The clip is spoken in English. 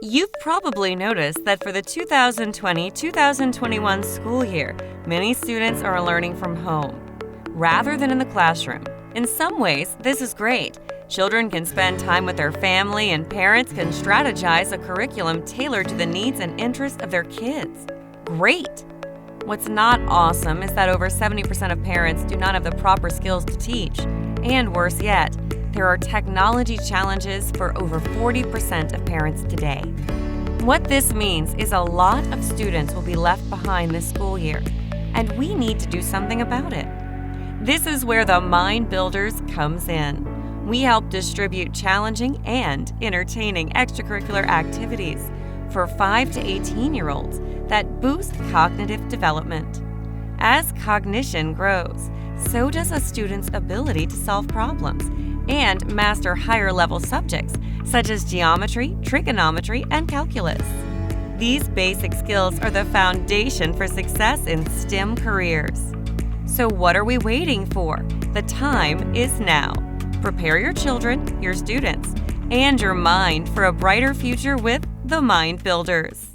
You've probably noticed that for the 2020-2021 school year, many students are learning from home rather than in the classroom. In some ways, this is great. Children can spend time with their family, and parents can strategize a curriculum tailored to the needs and interests of their kids. Great! What's not awesome is that over 70% of parents do not have the proper skills to teach. And worse yet, there are technology challenges for over 40% of parents today. What this means is a lot of students will be left behind this school year, and we need to do something about it. This is where TheMindBuilders comes in. We help distribute challenging and entertaining extracurricular activities for 5 to 18-year-olds that boost cognitive development. As cognition grows, so does a student's ability to solve problems and master higher-level subjects such as geometry, trigonometry, and calculus. These basic skills are the foundation for success in STEM careers. So what are we waiting for? The time is now. Prepare your children, your students, and your mind for a brighter future with TheMindBuilders.